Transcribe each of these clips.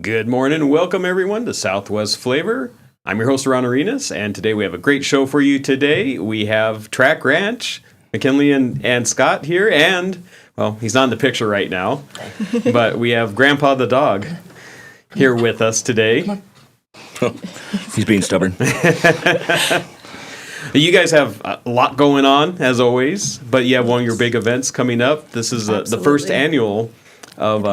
Good morning. Welcome, everyone, to Southwest Flavor. I'm your host, Ron Arenas, and today we have a great show for you today. We have TRAK Ranch, McKinley and Scott here, and, well, he's not in the picture right now, but we have Grandpa the dog here with us today. He's being stubborn. You guys have a lot going on, as always, but you have one of your big events coming up. This is the first annual of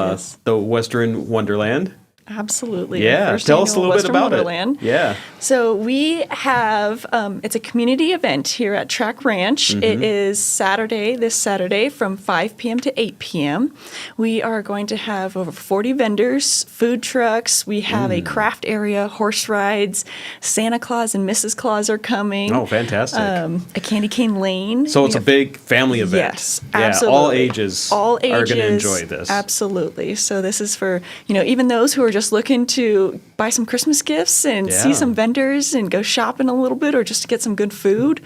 the Western Wonderland. Absolutely. Yeah, tell us a little bit about Wonderland. it. Yeah. So we have, it's a community event here at TRAK Ranch. Mm-hmm. It is this Saturday from 5 p.m. to 8 p.m. We are going to have over 40 vendors, food trucks. We have a craft area, horse rides. Santa Claus and Mrs. Claus are coming. Oh, fantastic. A candy cane lane. So it's a big family event. Yes, yeah, absolutely. all ages are going to enjoy this. Absolutely. So this is for, even those who are just looking to buy some Christmas gifts and see some vendors and go shopping a little bit, or just to get some good food,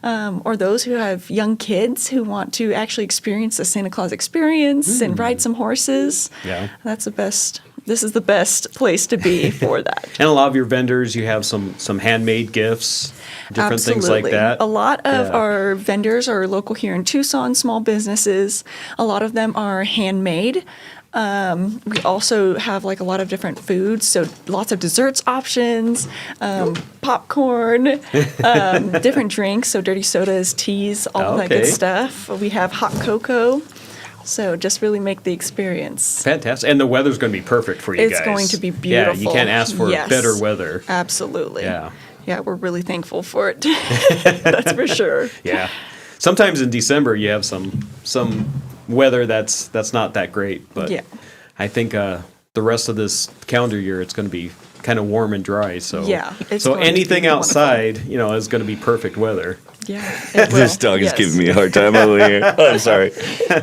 or those who have young kids who want to actually experience the Santa Claus experience and ride some horses. Yeah. That's the best. This is the best place to be for that. And a lot of your vendors, you have some handmade gifts, different things like that. A lot of our vendors are local here in Tucson, small businesses. A lot of them are handmade. We also have a lot of different foods, so lots of desserts options, popcorn, different drinks, so dirty sodas, teas, all that good stuff. We have hot cocoa. So just really make the experience. Fantastic. And the weather's going to be perfect for you guys. It's going to be beautiful. Yeah, you can't ask for better weather. Absolutely. Yeah. Yeah, we're really thankful for it. That's for sure. Yeah. Sometimes in December you have some weather that's not that great, but I think the rest of this calendar year it's going to be kind of warm and dry. So so anything outside, is going to be perfect weather. Yeah, this dog is giving me a hard time over here. Oh, I'm sorry.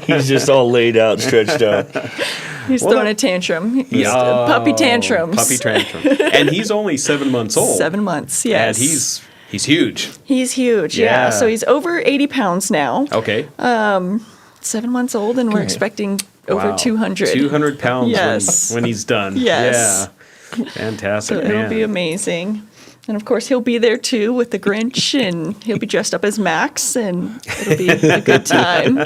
He's just all laid out, stretched out. He's throwing a tantrum. He's puppy tantrums. Puppy tantrum. And he's only 7 months old. 7 months, yes. And he's huge. He's huge, yeah. So he's over 80 pounds now. Okay. 7 months old, and we're expecting over 200. 200 pounds when he's done. Yes. Yeah. Fantastic, So it'll be amazing. And of course, he'll be there too with the Grinch, and he'll be dressed up as Max, and it'll be a good time.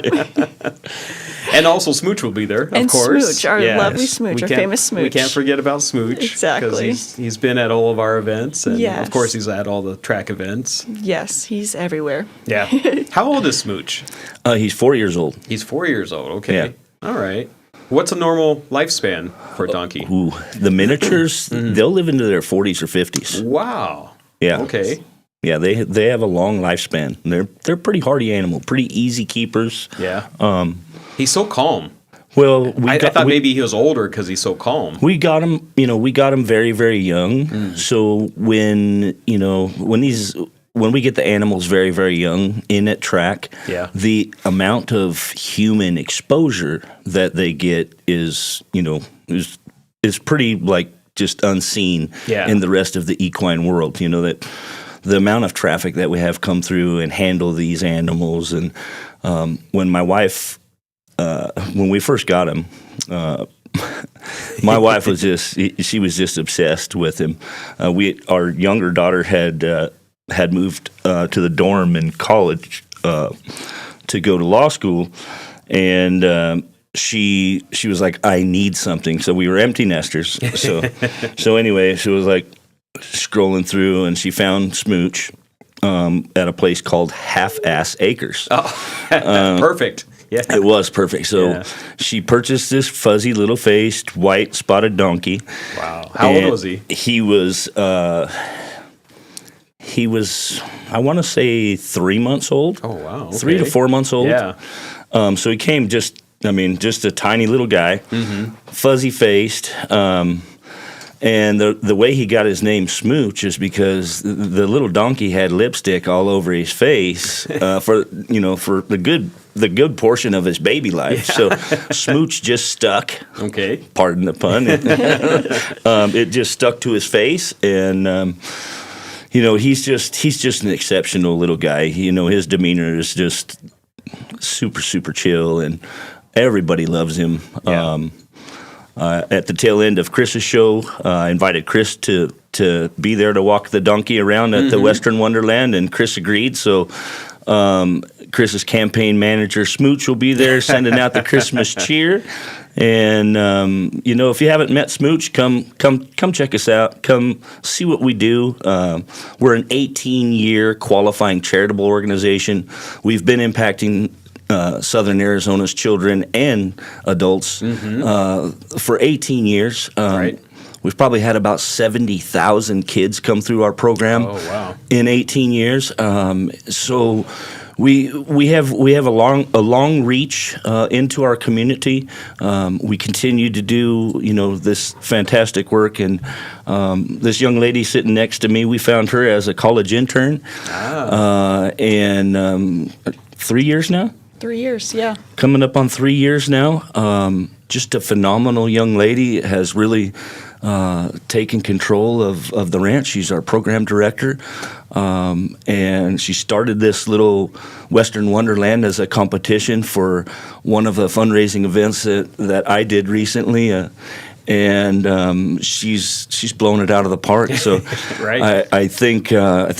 And also Smooch will be there, of and course. Smooch, our lovely Smooch, our famous Smooch. We can't forget about Smooch. Exactly. Because he's been at all of our events, and of course he's at all the TRAK events. Yes, he's everywhere. Yeah. How old is Smooch? He's 4 years old. He's 4 years old, okay. Yeah. All right. What's a normal lifespan for a donkey? Ooh, the miniatures, they'll live into their 40s or 50s. Wow. Yeah. Okay. Yeah, they have a long lifespan. They're pretty hardy animal, pretty easy keepers. Yeah. He's so calm. Well, I thought maybe he was older because he's so calm. We got him, very, very young. So when we get the animals very, very young in at TRAK, the amount of human exposure that they get is pretty just unseen in the rest of the equine world. That the amount of traffic that we have come through and handle these animals, and when my wife, when we first got him, my wife was she was just obsessed with him. Our younger daughter had moved to the dorm in college to go to law school, and she was like, I need something. So we were empty nesters. So anyway, she was scrolling through, and she found Smooch at a place called Half-Ass Acres. Oh, perfect. Yeah. It was perfect. So she purchased this fuzzy little faced white spotted donkey. Wow. How old was he? He was I want to say 3 months old. Oh, wow. Okay. 3 to 4 months old. Yeah. So he came just a tiny little guy, fuzzy faced. And the way he got his name Smooch is because the little donkey had lipstick all over his face for the good portion of his baby life. So Smooch just stuck. Okay. Pardon the pun. It just stuck to his face, and he's just an exceptional little guy. His demeanor is just super, super chill, and everybody loves him. Yeah. at the tail end of Chris's show, I invited Chris to be there to walk the donkey around at the Western Wonderland, and Chris agreed. So Chris's campaign manager, Smooch, will be there sending out the Christmas cheer. And if you haven't met Smooch, come check us out. Come see what we do. We're an 18-year qualifying charitable organization. We've been impacting Southern Arizona's children and adults for 18 years. Right. We've probably had about 70,000 kids come through our program in 18 years. So we have a long reach into our community. We continue to do this fantastic work, and this young lady sitting next to me, we found her as a college intern, and 3 years now. 3 years, yeah. Coming up on 3 years now. Just a phenomenal young lady, has really taken control of the ranch. She's our program director, and she started this little Western Wonderland as a competition for one of the fundraising events that I did recently. And she's blown it out of the park. So Right. I think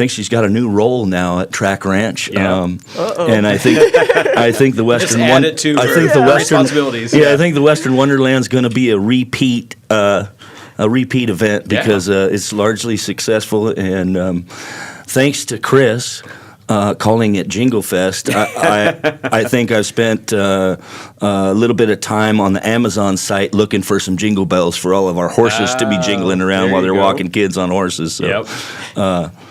she's got a new role now at TRAK Ranch. Yeah. And I think the Western Just add it to I her think the Western responsibilities. I think the Western Wonderland's going to be a repeat event because it's largely successful, and thanks to Chris calling it Jingle Fest. I think I've spent a little bit of time on the Amazon site looking for some jingle bells for all of our horses to be jingling around there while you they're go. walking kids on horses. So,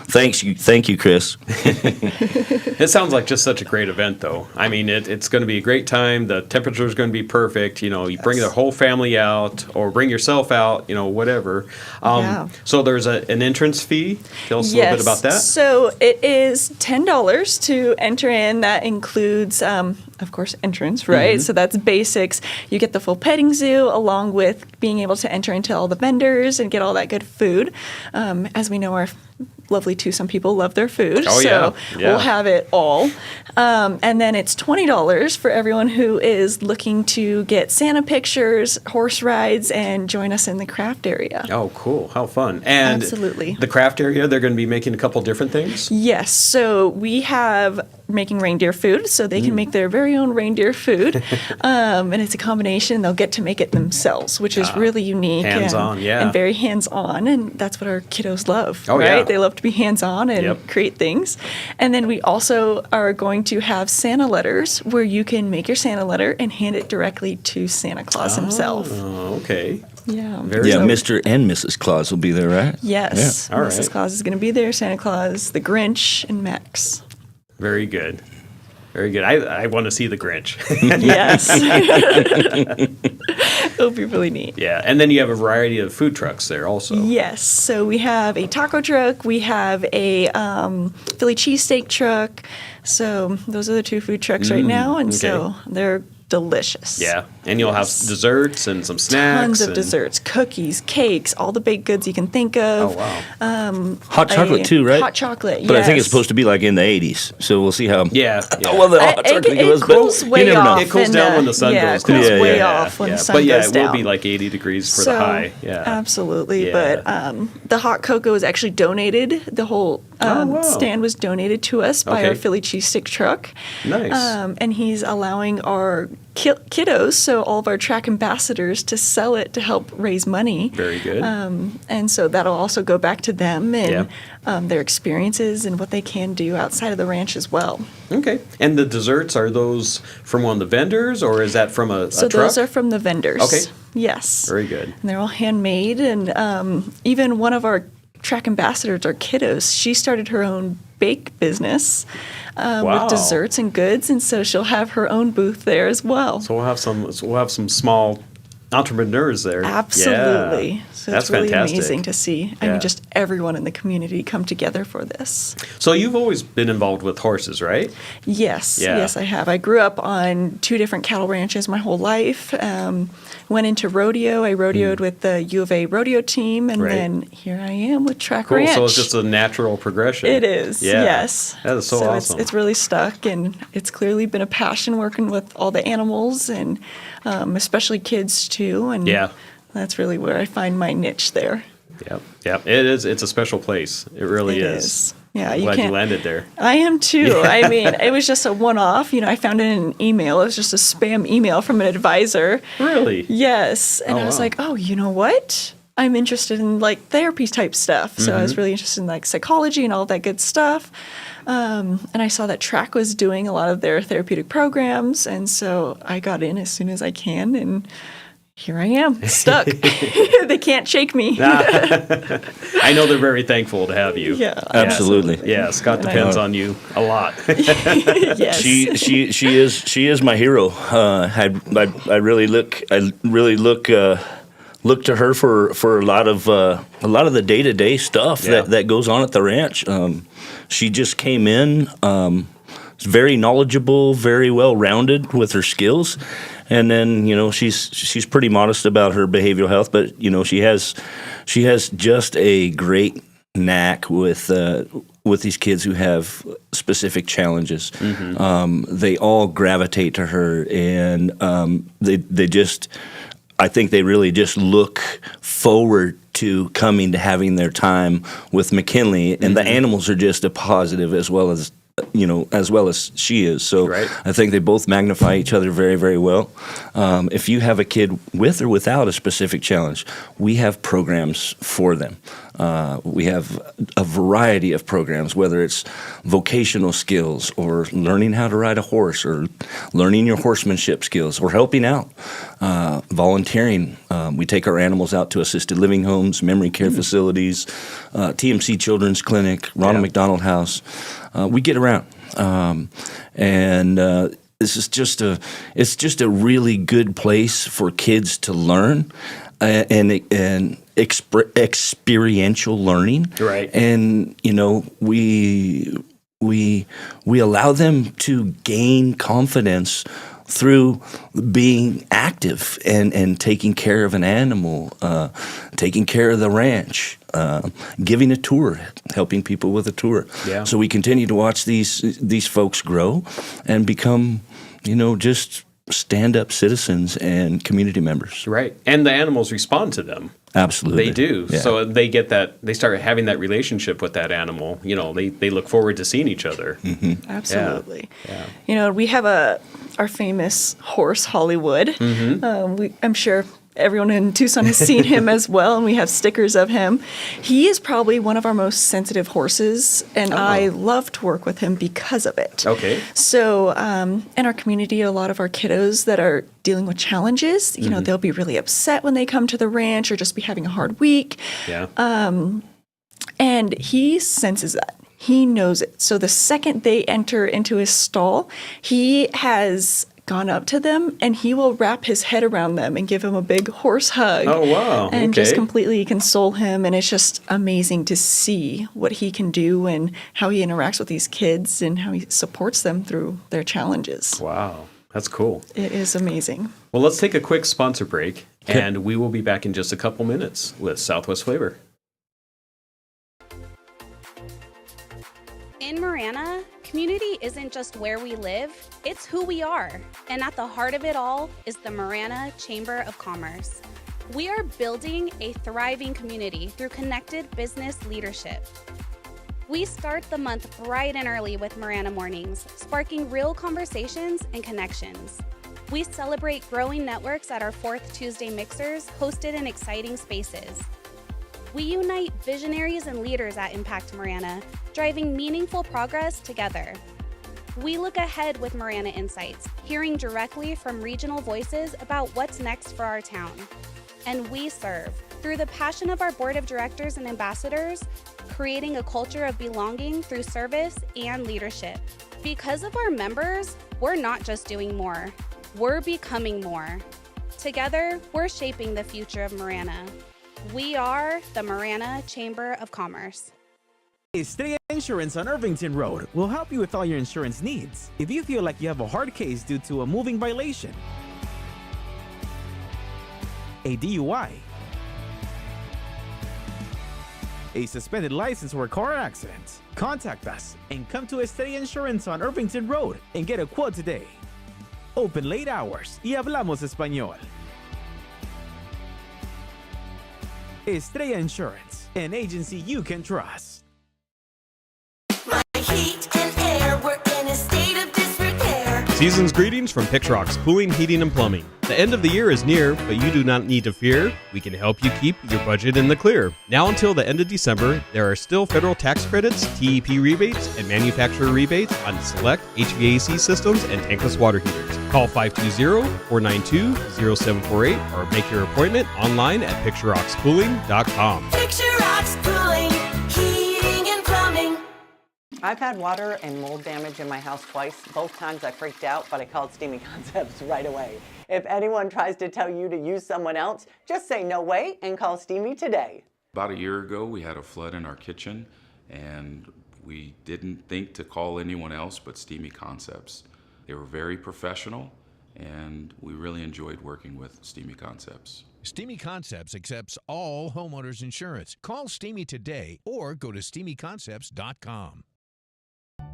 thank you, Chris. It sounds like just such a great event, though. I mean, it's going to be a great time. The temperature is going to be perfect. You bring the whole family out, or bring yourself out. Whatever. So there's an entrance fee. Tell us a little bit about that. So it is $10 to enter in. That includes, of course, entrance, right? So that's basics. You get the full petting zoo, along with being able to enter into all the vendors and get all that good food. As we know, our lovely Tucson people love their food, so we'll have it all. And then it's $20 for everyone who is looking to get Santa pictures, horse rides, and join us in the craft area. Oh, cool. How fun. And Absolutely. the craft area, they're going to be making a couple different things? Yes, so we have making reindeer food, so they can make their very own reindeer food. And it's a combination. They'll get to make it themselves, which is really unique. Hands-on, and very hands-on, and that's what our kiddos love, Oh, right? yeah. They love to be hands-on and create things. And then we also are going to have Santa letters, where you can make your Santa letter and hand it directly to Santa Claus himself. Oh, okay. Yeah. Very Yeah, good. Mr. and Mrs. Claus will be there, right? Yes. Yeah. All Mrs. right. Claus is going to be there, Santa Claus, the Grinch, and Max. Very good. Very good. I want to see the Grinch. Yes. It'll be really neat. Yeah. And then you have a variety of food trucks there also. Yes. So we have a taco truck. We have a Philly cheesesteak truck. So those are the two food trucks right now. And so they're delicious. Yeah. And you'll have desserts and some snacks. Tons of and- desserts, cookies, cakes, all the baked goods you can think of. Oh, wow. Hot chocolate too, right? Hot chocolate, But I think yes. it's supposed to be like in the 80s, so we'll see how Yeah. well the hot chocolate it goes. But cools way you never know. off. It cools and, down when the sun yeah, goes it cools down. way off when the sun But yeah, goes it down. will be like 80 degrees for So, the high. Yeah. Absolutely. Yeah. But the hot cocoa was actually donated. The whole wow. stand was donated to us by our Okay. Philly cheesesteak truck. Nice. And he's allowing our kiddos, so all of our TRAK ambassadors, to sell it to help raise money. Very good. And so that'll also go back to them and their experiences and what they can do outside of the ranch as well. Okay. And the desserts, are those from one of the vendors, or is that from a So truck? those are from the vendors. Okay. Yes. Very good. And they're all handmade. And even one of our TRAK ambassadors, our kiddos, she started her own bake business Wow. with desserts and goods. And so she'll have her own booth there as well. So we'll have some small entrepreneurs there. Absolutely. Yeah. So That's it's really fantastic. amazing to see. I Yeah. mean, just everyone in the community come together for this. So you've always been involved with horses, right? Yes, Yeah. yes, I have. I grew up on 2 different cattle ranches my whole life. Went into rodeo. I rodeoed with the U of A rodeo team, and Right. then here I am with TRAK Cool. Ranch. So it's just a natural progression. It is, Yeah. yes. That is so awesome. It's really stuck, and it's clearly been a passion working with all the animals, and especially kids too. And Yeah. That's really where I find my niche there. Yep. Yep. It is. It's a special place. It really It is. is. Yeah, I'm glad you landed there. I am too. I mean, it was just a one-off. I found it in an email. It was just a spam email from an advisor. Really? Yes. And Oh, I was wow. like, oh, you know what? I'm interested in like therapy type stuff. So I was really interested in like psychology and all that good stuff. And I saw that TRAK was doing a lot of their therapeutic programs. And so I got in as soon as I can. And here I am, stuck. They can't shake me. I know they're very thankful to have you. Yeah. Absolutely. Yeah, Scott depends on you a lot. Yes. She is my hero. I really look to her for a lot of the day-to-day stuff Yeah. that goes on at the ranch. She just came in, very knowledgeable, very well-rounded with her skills, and then she's pretty modest about her behavioral health, but she has just a great knack with these kids who have specific challenges. They all gravitate to her, and they just. I think they really just look forward to coming to having their time with McKinley, and the animals are just a positive as well as she is. So Right. I think they both magnify each other very, very well. If you have a kid with or without a specific challenge, we have programs for them. We have a variety of programs, whether it's vocational skills or learning how to ride a horse or learning your horsemanship skills or helping out, volunteering. We take our animals out to assisted living homes, memory care facilities, TMC Children's Clinic, Ronald McDonald House. We get around. This is just a really good place for kids to learn and experiential learning. Right. And we allow them to gain confidence through being active and taking care of an animal, taking care of the ranch, giving a tour, helping people with a tour. Yeah. So we continue to watch these folks grow and become, just stand-up citizens and community members. Right. And the animals respond to them. Absolutely. They do. Yeah. So they get that, they start having that relationship with that animal. They look forward to seeing each other. Absolutely. Yeah. We have our famous horse, Hollywood. I'm sure everyone in Tucson has seen him as well, and we have stickers of him. He is probably one of our most sensitive horses, and I love to work with him because of it. Okay. So in our community, a lot of our kiddos that are dealing with challenges, they'll be really upset when they come to the ranch or just be having a hard week. Yeah. And he senses that. He knows it. So the second they enter into his stall, he has gone up to them and he will wrap his head around them and give him a big horse hug. Oh, wow. And just Okay. completely console him. And it's just amazing to see what he can do and how he interacts with these kids and how he supports them through their challenges. Wow. That's cool. It is amazing. Well, let's take a quick sponsor break, and we will be back in just a couple minutes with Southwest Flavor. In Marana, community isn't just where we live, it's who we are. And at the heart of it all is the Marana Chamber of Commerce. We are building a thriving community through connected business leadership. We start the month bright and early with Marana Mornings, sparking real conversations and connections. We celebrate growing networks at our 4th Tuesday mixers, hosted in exciting spaces. We unite visionaries and leaders at Impact Marana, driving meaningful progress together. We look ahead with Marana Insights, hearing directly from regional voices about what's next for our town. And we serve, through the passion of our board of directors and ambassadors, creating a culture of belonging through service and leadership. Because of our members, we're not just doing more, we're becoming more. Together, we're shaping the future of Marana. We are the Marana Chamber of Commerce. Tilley Insurance on Irvington Road will help you with all your insurance needs. If you feel like you have a hard case due to a moving violation, a DUI, a suspended license or a car accident, contact us and come to Tilley Insurance on Irvington Road and get a quote today. Open late hours y hablamos español. Estrella Insurance, an agency you can trust. Heat and air, we're in a state of disrepair. Season's greetings from Pixrock's Cooling, Heating, and Plumbing. The end of the year is near, but you do not need to fear. We can help you keep your budget in the clear. Now until the end of December, there are still federal tax credits, TEP rebates, and manufacturer rebates on select HVAC systems and tankless water heaters. Call 520-492-0748 or make your appointment online at picturerockscooling.com. Picture Rocks Cooling, Heating and Plumbing. I've had water and mold damage in my house twice. Both times I freaked out, but I called Steamy Concepts right away. If anyone tries to tell you to use someone else, just say no way and call Steamy today. About a year ago, we had a flood in our kitchen, and we didn't think to call anyone else but Steamy Concepts. They were very professional, and we really enjoyed working with Steamy Concepts. Steamy Concepts accepts all homeowners insurance. Call Steamy today or go to steamyconcepts.com.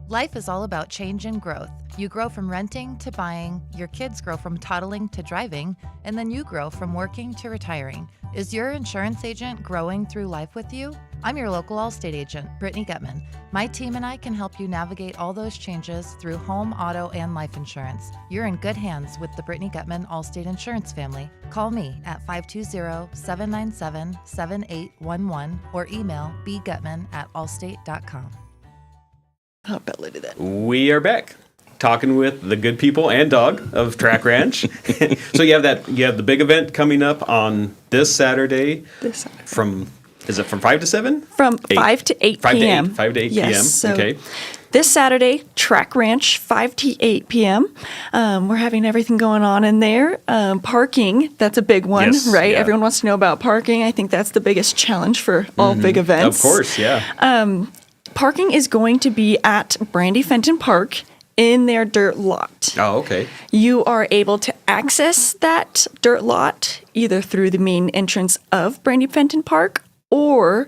Life is all about change and growth. You grow from renting to buying, your kids grow from toddling to driving, and then you grow from working to retiring. Is your insurance agent growing through life with you? I'm your local Allstate agent, Brittany Gutman. My team and I can help you navigate all those changes through home, auto, and life insurance. You're in good hands with the Brittany Gutman Allstate Insurance family. Call me at 520-797-7811 or email bgutman@allstate.com. I'll bet they do that. We are back talking with the good people and dog of TRAK Ranch. So you have the big event coming up on this Saturday. From 5 to 7? From 5 to 8 p.m. 5 to 8 yes, p.m. So okay. This Saturday, TRAK Ranch, 5 to 8 p.m. We're having everything going on in there. Parking, that's a big one, Yes, right? yeah. Everyone wants to know about parking. I think that's the biggest challenge for all big events. Of course, yeah. Parking is going to be at Brandy Fenton Park in their dirt lot. Oh, okay. You are able to access that dirt lot either through the main entrance of Brandy Fenton Park, or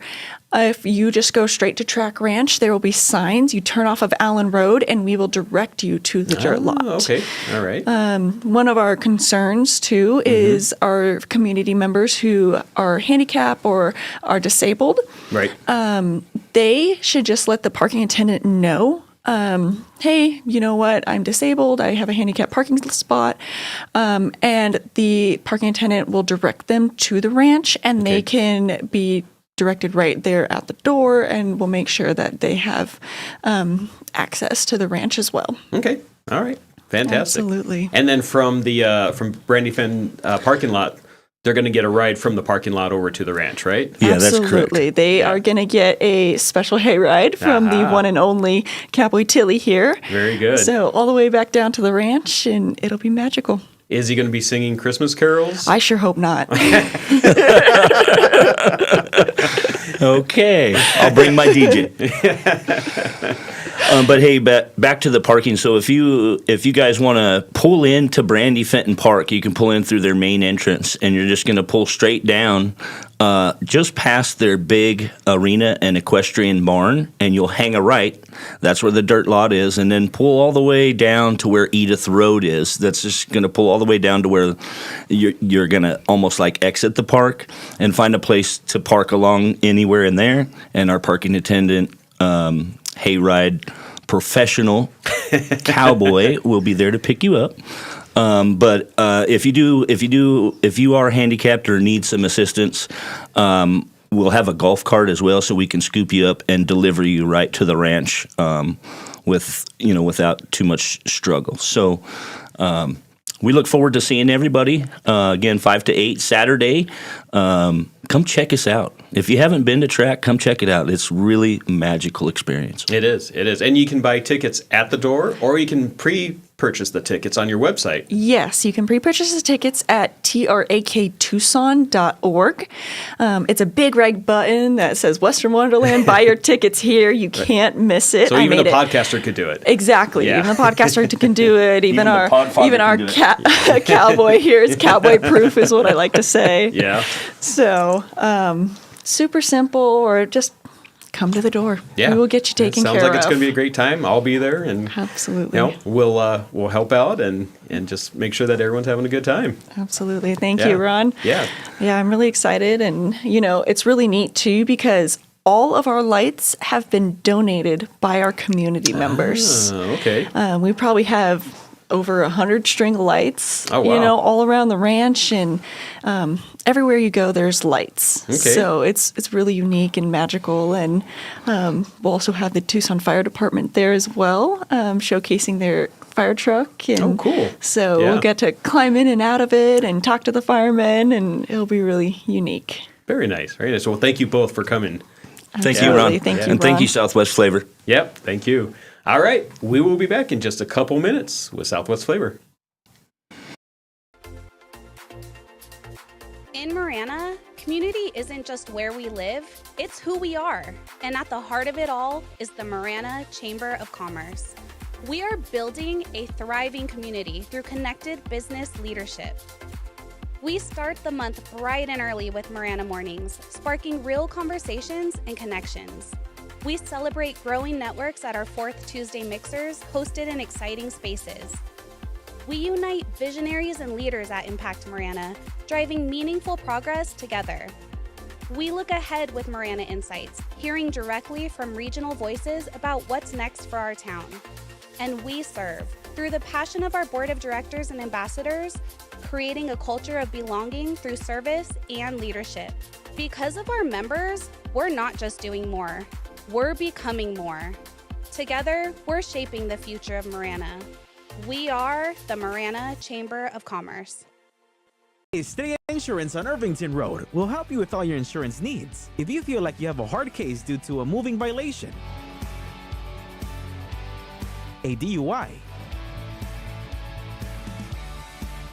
if you just go straight to TRAK Ranch, there will be signs. You turn off of Allen Road, and we will direct you to the dirt lot. Okay, all right. One of our concerns, too, is our community members who are handicapped or are disabled. Right. They should just let the parking attendant know, hey, you know what, I'm disabled, I have a handicapped parking spot, and the parking attendant will direct them to the ranch, and they can be directed right there at the door, and we'll make sure that they have access to the ranch as well. Okay, all right. Fantastic. Absolutely. And then from the from Brandy Fenn parking lot, they're going to get a ride from the parking lot over to the ranch, right? Yeah, that's correct. Absolutely. They are going to get a special hayride from the one and only Cowboy Tilley here. Very good. So all the way back down to the ranch, and it'll be magical. Is he going to be singing Christmas carols? I sure hope not. Okay, I'll bring my DJ. But hey, back to the parking. So if you guys want to pull into Brandy Fenton Park, you can pull in through their main entrance, and you're just going to pull straight down, just past their big arena and equestrian barn, and you'll hang a right. That's where the dirt lot is, and then pull all the way down to where Edith Road is. That's just going to pull all the way down to where you're going to almost like exit the park and find a place to park along anywhere in there. And our parking attendant, hayride professional cowboy will be there to pick you up. But if you are handicapped or need some assistance, we'll have a golf cart as well, so we can scoop you up and deliver you right to the ranch without too much struggle. So we look forward to seeing everybody again 5 to 8 Saturday. Come check us out. If you haven't been to TRAK, come check it out. It's really magical experience. It is. And you can buy tickets at the door, or you can pre-purchase the tickets on your website. Yes, you can pre-purchase the tickets at traktucson.org. It's a big red button that says Western Wonderland. Buy your tickets here. You can't miss it. So even the podcaster could do it. Exactly. Yeah. Even the podcaster can do it. Even our Podfather cowboy here is cowboy proof, is what I like to say. Yeah. So super simple, or just come to the door. Yeah. We will get you taken care of. Sounds like it's going to be a great time. I'll be there, and Absolutely. We'll help out and just make sure that everyone's having a good time. Absolutely. Thank you, Ron. Yeah. Yeah, I'm really excited. And, it's really neat, too, because all of our lights have been donated by our community members. Oh, okay. We probably have over 100 string of lights, Oh, wow. all around the ranch, and everywhere you go, there's lights. Okay. So it's really unique and magical. And we'll also have the Tucson Fire Department there as well, showcasing their fire truck. And Oh, cool. So Yeah. we'll get to climb in and out of it and talk to the firemen, and it'll be really unique. Very nice. Very nice. Well, thank you both for coming. Thank you, Ron. Thank you, And thank Ron. you, Southwest Flavor. Yep. Thank you. All right. We will be back in just a couple minutes with Southwest Flavor. In Marana, community isn't just where we live, it's who we are. And at the heart of it all is the Marana Chamber of Commerce. We are building a thriving community through connected business leadership. We start the month bright and early with Marana Mornings, sparking real conversations and connections. We celebrate growing networks at our 4th Tuesday mixers, hosted in exciting spaces. We unite visionaries and leaders at Impact Marana, driving meaningful progress together. We look ahead with Marana Insights, hearing directly from regional voices about what's next for our town. And we serve through the passion of our board of directors and ambassadors, creating a culture of belonging through service and leadership. Because of our members, we're not just doing more, we're becoming more. Together, we're shaping the future of Marana. We are the Marana Chamber of Commerce. Estrella Insurance on Irvington Road will help you with all your insurance needs. If you feel like you have a hard case due to a moving violation, a DUI,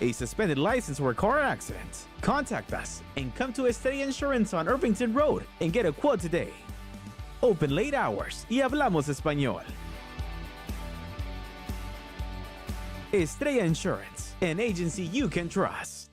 a suspended license or a car accident, contact us and come to Estrella Insurance on Irvington Road and get a quote today. Open late hours y hablamos español. Estrella Insurance, an agency you can trust.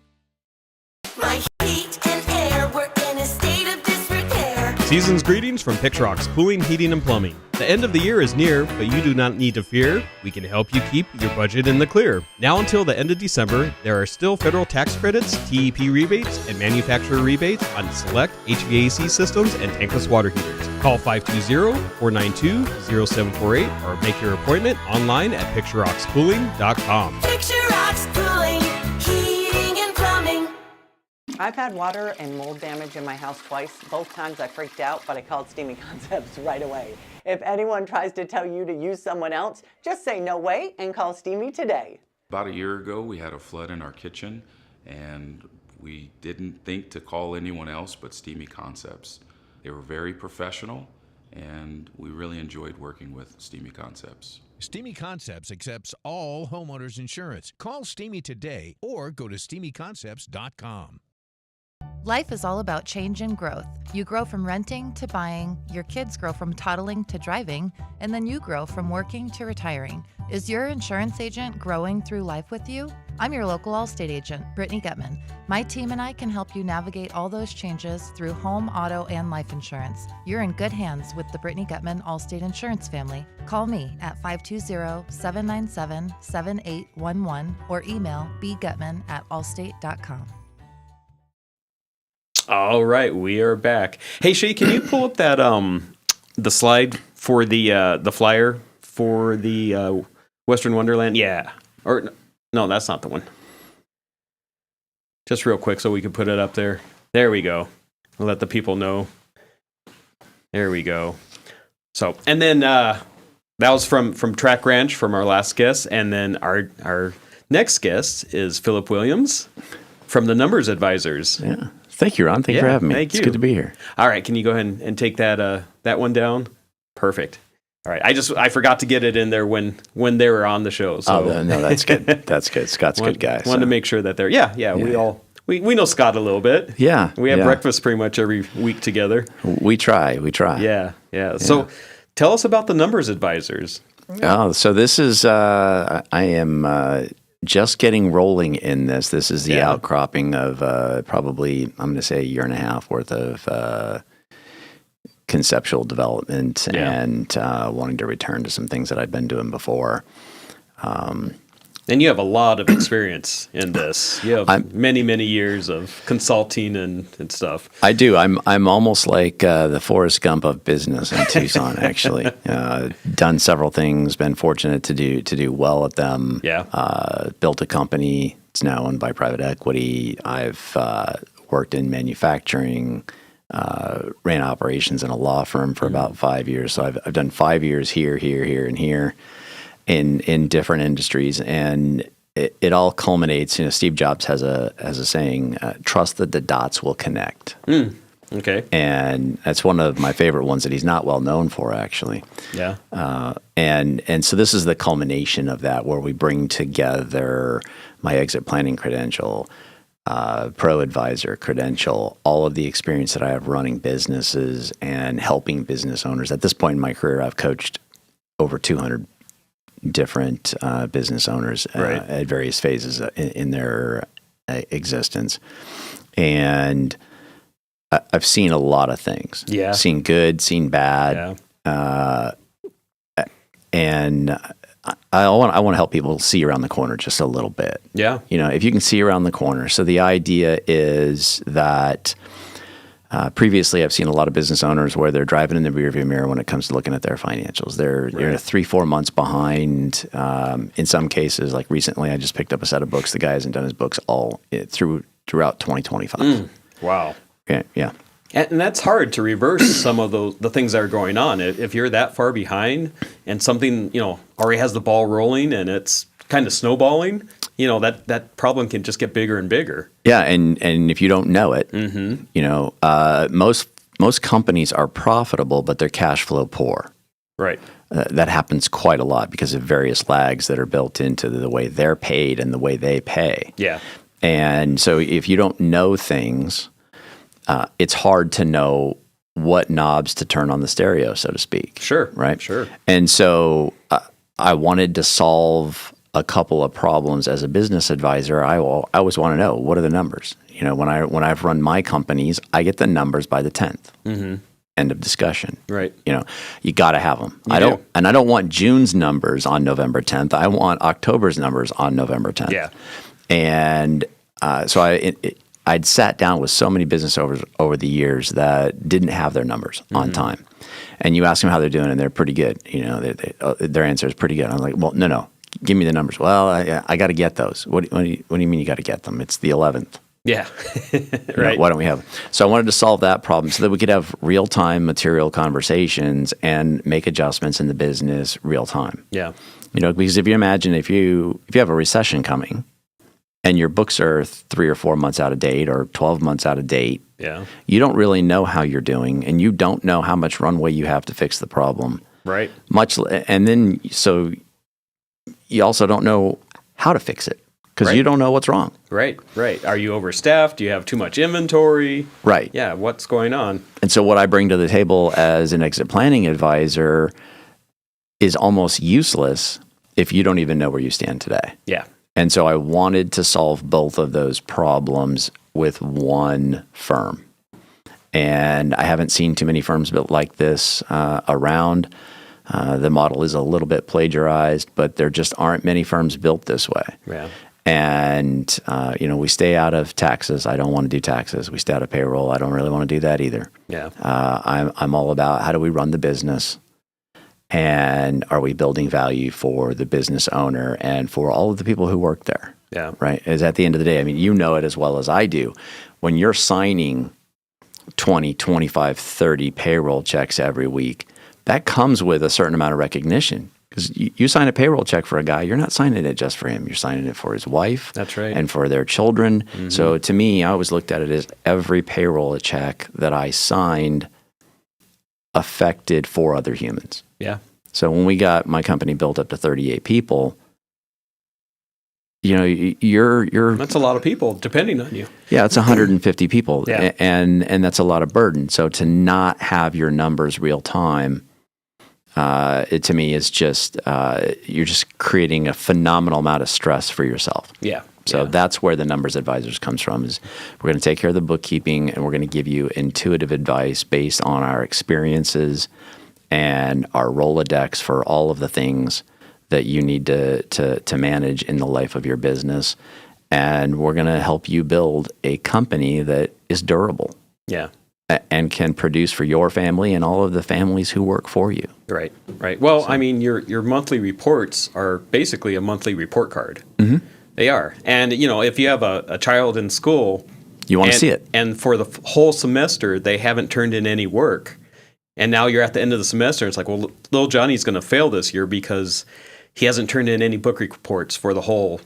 My heat and air were in a state of disrepair. Season's greetings from Pixrox Cooling, Heating, and Plumbing. The end of the year is near, but you do not need to fear. We can help you keep your budget in the clear. Now until the end of December, there are still federal tax credits, TEP rebates, and manufacturer rebates on select HVAC systems and tankless water heaters. Call 520-492-0748 or make your appointment online at pictureroxcooling.com. Picture rocks cooling, heating and plumbing. I've had water and mold damage in my house twice. Both times I freaked out, but I called Steamy Concepts right away. If anyone tries to tell you to use someone else, just say no way and call Steamy today. About a year ago, we had a flood in our kitchen, and we didn't think to call anyone else but Steamy Concepts. They were very professional, and we really enjoyed working with Steamy Concepts. Steamy Concepts accepts all homeowners insurance. Call Steamy today or go to steamyconcepts.com. Life is all about change and growth. You grow from renting to buying, your kids grow from toddling to driving, and then you grow from working to retiring. Is your insurance agent growing through life with you? I'm your local Allstate agent, Brittany Gutman. My team and I can help you navigate all those changes through home, auto, and life insurance. You're in good hands with the Brittany Gutman Allstate Insurance family. Call me at 520-797-7811 or email bgutman@allstate.com. All right, we are back. Hey Shay, can you pull up that the slide for the flyer for the Western Wonderland? Yeah. Or no, that's not the one. Just real quick so we can put it up there. There we go. We'll let the people know. There we go. So, and then that was from TRAK Ranch from our last guest, and then our next guest is Philip Williams from the Numbers Advisors. Yeah. Thank you, Ron. Thank you for having me. Thank you. It's good to be here. All right, can you go ahead and take that one down? Perfect. All right, I forgot to get it in there when they were on the show. So. Oh no, that's good. That's good. Scott's a good guy. Wanted to make sure that they're we know Scott a little bit. Yeah, we have breakfast pretty much every week together. We try. Yeah. So tell us about the Numbers Advisors. Oh, so this is I am just getting rolling in this. This is the outcropping of probably, I'm going to say, a year and a half worth of conceptual development Yeah. and wanting to return to some things that I've been doing before. And you have a lot of experience in this. You have many, many years of consulting and stuff. I do. I'm almost like the Forrest Gump of business in Tucson. Actually, done several things. Been fortunate to do well at them. Yeah. Built a company. It's now owned by private equity. I've worked in manufacturing. Ran operations in a law firm for about 5 years. So I've done 5 years here, and here. In different industries, and it all culminates. Steve Jobs has a saying: "Trust that the dots will connect." Okay. And that's one of my favorite ones that he's not well known for, actually. Yeah. And so this is the culmination of that, where we bring together my exit planning credential, pro advisor credential, all of the experience that I have running businesses and helping business owners. At this point in my career, I've coached over 200 different business owners at various phases in their existence. And I've seen a lot of things. Yeah. Seen good, seen bad. Yeah. And I want to help people see around the corner just a little bit. Yeah. If you can see around the corner. So the idea is that previously, I've seen a lot of business owners where they're driving in the rearview mirror when it comes to looking at their financials. They're 3-4 months behind. In some cases, like recently, I just picked up a set of books. The guy hasn't done his books throughout 2025. Wow. Yeah. And that's hard to reverse some of the things that are going on. If you're that far behind and something, already has the ball rolling and it's kind of snowballing, that problem can just get bigger and bigger. Yeah, and if you don't know it, most companies are profitable, but they're cash flow poor. Right. That happens quite a lot because of various lags that are built into the way they're paid and the way they pay. Yeah. And so if you don't know things, it's hard to know what knobs to turn on the stereo, so to speak. Sure. Right? Sure. And so I wanted to solve a couple of problems as a business advisor. I always want to know, what are the numbers? When I've run my companies, I get the numbers by the 10th. Mm-hmm. End of discussion. Right. You got to have them. I don't want June's numbers on November 10th. I want October's numbers on November 10th. Yeah. And so I'd sat down with so many business owners over the years that didn't have their numbers on time. And you ask them how they're doing, and they're pretty good. Their answer is pretty good. I'm like, well, no. Give me the numbers. Well, I got to get those. What do you mean you got to get them? It's the 11th. Yeah. Right. Why don't we have them? So I wanted to solve that problem so that we could have real-time material conversations and make adjustments in the business real time. Yeah. Because if you imagine if you have a recession coming and your books are 3 or 4 months out of date or 12 months out of date, yeah, you don't really know how you're doing, and you don't know how much runway you have to fix the problem. Right. And then so you also don't know how to fix it because you don't know what's wrong. Right. Are you overstaffed? Do you have too much inventory? Right. Yeah. What's going on? And so what I bring to the table as an exit planning advisor is almost useless if you don't even know where you stand today. Yeah. And so I wanted to solve both of those problems with one firm. And I haven't seen too many firms built like this around. The model is a little bit plagiarized, but there just aren't many firms built this way. Yeah. And, we stay out of taxes. I don't want to do taxes. We stay out of payroll. I don't really want to do that either. Yeah. I'm all about how do we run the business, and are we building value for the business owner and for all of the people who work there? Yeah. Right. Is at the end of the day, you know it as well as I do. When you're signing 20, 25, 30 payroll checks every week, that comes with a certain amount of recognition. Because you sign a payroll check for a guy, you're not signing it just for him. You're signing it for his wife. That's right. And for their children. Mm-hmm. So to me, I always looked at it as every payroll check that I signed affected 4 other humans. Yeah. So when we got my company built up to 38 people, you're that's a lot of people depending on you. Yeah, it's 150 people. Yeah. And that's a lot of burden. So to not have your numbers real time, it to me is just you're just creating a phenomenal amount of stress for yourself. Yeah. So that's where the Numbers Advisors comes from. Is we're going to take care of the bookkeeping, and we're going to give you intuitive advice based on our experiences and our Rolodex for all of the things that you need to manage in the life of your business. And we're going to help you build a company that is durable. Yeah. And can produce for your family and all of the families who work for you. Right, right. Well, I mean, your monthly reports are basically a monthly report card. Mm-hmm. They are. And, if you have a child in school, you want to see it. And for the whole semester, they haven't turned in any work. And now you're at the end of the semester. It's like, well, little Johnny's going to fail this year because he hasn't turned in any book reports for the whole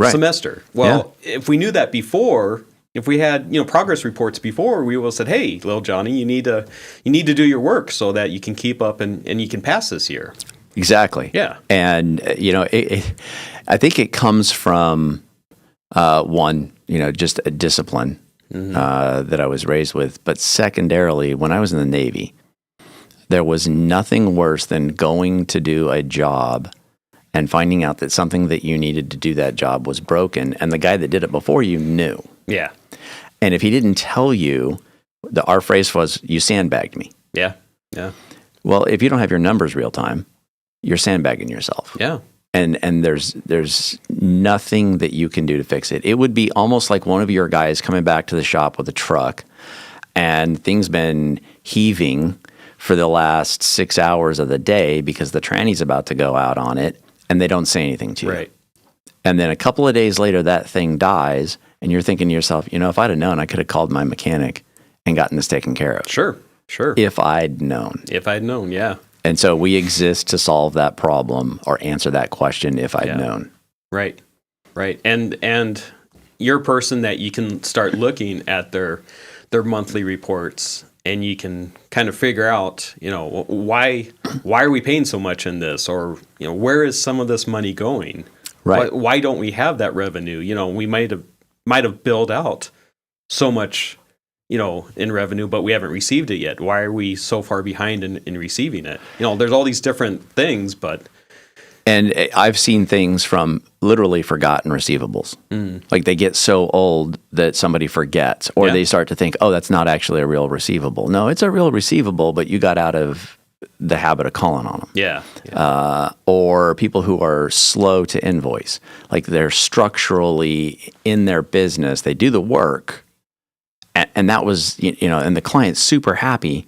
semester. Well, if we knew that before, if we had progress reports before, we would have said, hey, little Johnny, you need to do your work so that you can keep up and you can pass this year. Exactly. Yeah. And I think it comes from one, just a discipline that I was raised with, but secondarily, when I was in the Navy, there was nothing worse than going to do a job and finding out that something that you needed to do that job was broken, and the guy that did it before you knew. Yeah. And if he didn't tell you, our phrase was, you sandbagged me. Yeah. Yeah. Well, if you don't have your numbers real time, you're sandbagging yourself. Yeah. And there's nothing that you can do to fix it. It would be almost like one of your guys coming back to the shop with a truck and things been heaving for the last 6 hours of the day because the tranny's about to go out on it, and they don't say anything to you. Right. And then a couple of days later, that thing dies, and you're thinking to yourself, if I'd have known, I could have called my mechanic and gotten this taken care of. Sure. If I'd known. If I'd known, yeah. And so we exist to solve that problem or answer that question if I'd known. Right. Right. And you're a person that you can start looking at their monthly reports, and you can kind of figure out, why are we paying so much in this, or where is some of this money going? Right. Why don't we have that revenue? We might have billed out so much, in revenue, but we haven't received it yet. Why are we so far behind in receiving it? There's all these different things, but. And I've seen things from literally forgotten receivables. Like they get so old that somebody forgets, or they start to think, oh, that's not actually a real receivable. No, it's a real receivable, but you got out of the habit of calling on them. Yeah. Or people who are slow to invoice. Like they're structurally in their business, they do the work, and that was, and the client's super happy.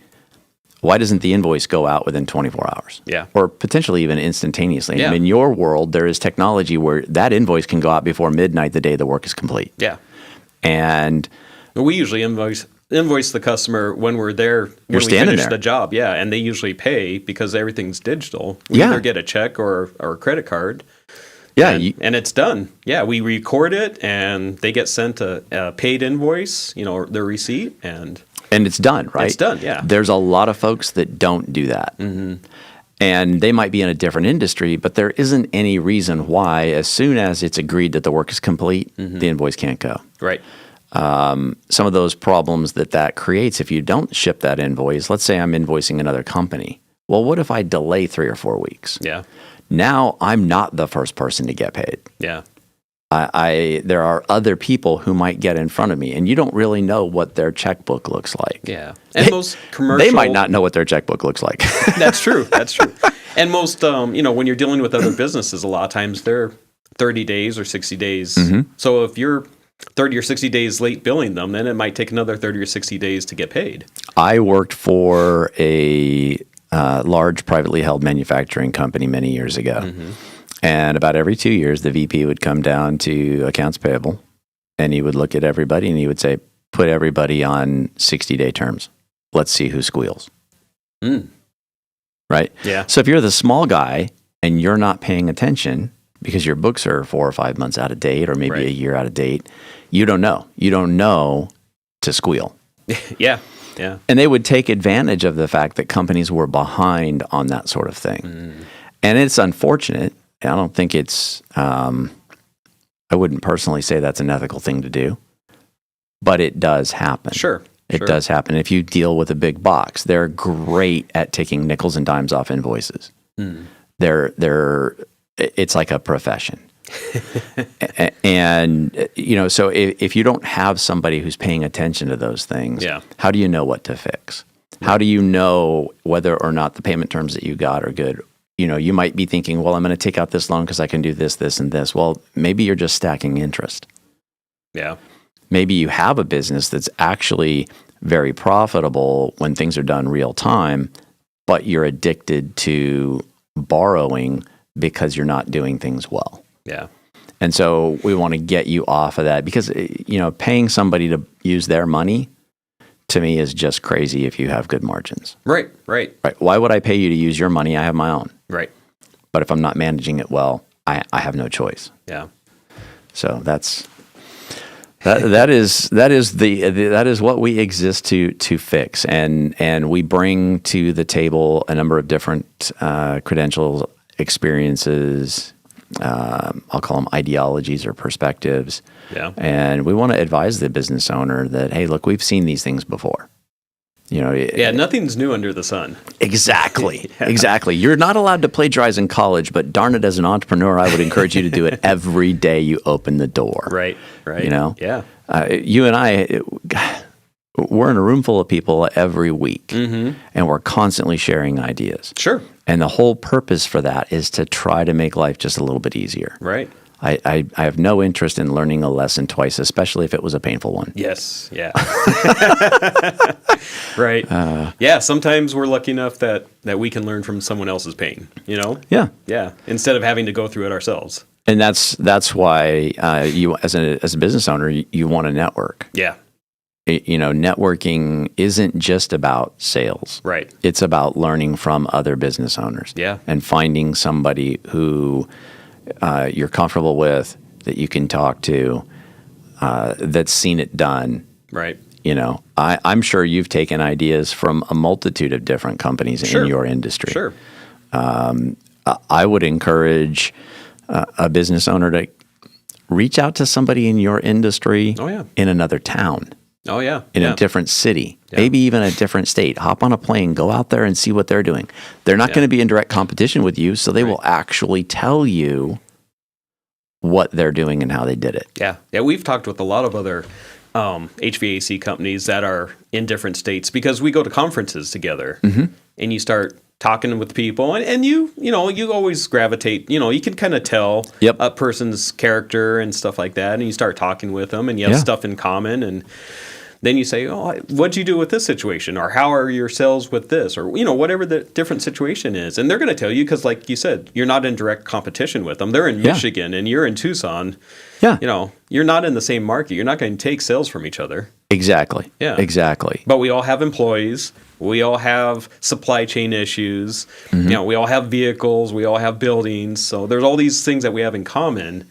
Why doesn't the invoice go out within 24 hours? Yeah. Or potentially even instantaneously. Yeah. And in your world, there is technology where that invoice can go out before midnight the day the work is complete. Yeah. And we usually invoice the customer when we're there, when we finish the job. Yeah. And they usually pay because everything's digital. We either get a check or a credit card. Yeah. And it's done. Yeah. We record it and they get sent a paid invoice, their receipt, and it's done, right? It's done, yeah. There's a lot of folks that don't do that. Mm-hmm. And they might be in a different industry, but there isn't any reason why, as soon as it's agreed that the work is complete, the invoice can't go. Right. Some of those problems that creates if you don't ship that invoice, let's say I'm invoicing another company. Well, what if I delay 3 or 4 weeks? Yeah. Now I'm not the first person to get paid. Yeah. There are other people who might get in front of me, and you don't really know what their checkbook looks like. Yeah. And most commercial... They might not know what their checkbook looks like. That's true. And most, when you're dealing with other businesses, a lot of times they're 30 days or 60 days. Mm-hmm. So if you're 30 or 60 days late billing them, then it might take another 30 or 60 days to get paid. I worked for a large privately held manufacturing company many years ago. Mm-hmm. And about every 2 years, the VP would come down to accounts payable, and he would look at everybody, and he would say, put everybody on 60-day terms. Let's see who squeals. Right? Yeah. So if you're the small guy and you're not paying attention because your books are 4 or 5 months out of date or maybe a year out of date, you don't know. You don't know to squeal. Yeah. Yeah. And they would take advantage of the fact that companies were behind on that sort of thing. And it's unfortunate. I don't think it's, I wouldn't personally say that's an ethical thing to do, but it does happen. Sure. It does happen. If you deal with a big box, they're great at taking nickels and dimes off invoices. It's like a profession. And, so if you don't have somebody who's paying attention to those things, how do you know what to fix? How do you know whether or not the payment terms that you got are good? You might be thinking, well, I'm going to take out this loan because I can do this, this, and this. Well, maybe you're just stacking interest. Yeah. Maybe you have a business that's actually very profitable when things are done real time, but you're addicted to borrowing because you're not doing things well. Yeah. And so we want to get you off of that because, paying somebody to use their money to me is just crazy if you have good margins. Right. Why would I pay you to use your money? I have my own. Right. But if I'm not managing it well, I have no choice. Yeah. So that is what we exist to fix, and we bring to the table a number of different credentials, experiences. I'll call them ideologies or perspectives. Yeah. And we want to advise the business owner that, hey, look, we've seen these things before. Nothing's new under the sun. Exactly. Exactly. You're not allowed to plagiarize in college, but darn it, as an entrepreneur, I would encourage you to do it every day you open the door. Right. Yeah. You and I, we're in a room full of people every week, and we're constantly sharing ideas. Sure. And the whole purpose for that is to try to make life just a little bit easier. Right. I have no interest in learning a lesson twice, especially if it was a painful one. Yes. Yeah. Right. Sometimes we're lucky enough that we can learn from someone else's pain, Yeah. Yeah. Instead of having to go through it ourselves. And that's why you, as a business owner, you want to network. Yeah. Networking isn't just about sales. Right. It's about learning from other business owners. Yeah. And finding somebody who you're comfortable with, that you can talk to, that's seen it done. Right. I'm sure you've taken ideas from a multitude of different companies in your industry. Sure. I would encourage a business owner to reach out to somebody in your industry in another town. Oh, yeah. In a different city, maybe even a different state. Hop on a plane, go out there and see what they're doing. They're not going to be in direct competition with you, so they will actually tell you what they're doing and how they did it. Yeah. Yeah, we've talked with a lot of other HVAC companies that are in different states because we go to conferences together and you start talking with people and you always gravitate, you can kind of tell a person's character and stuff like that. And you start talking with them and you have stuff in common, and then you say, oh, what'd you do with this situation? Or how are your sales with this? Or, whatever the different situation is. And they're going to tell you because, like you said, you're not in direct competition with them. They're in Michigan and you're in Tucson. Yeah. You're not in the same market. You're not going to take sales from each other. Exactly. Yeah. Exactly. But we all have employees. We all have supply chain issues. We all have vehicles. We all have buildings. So there's all these things that we have in common.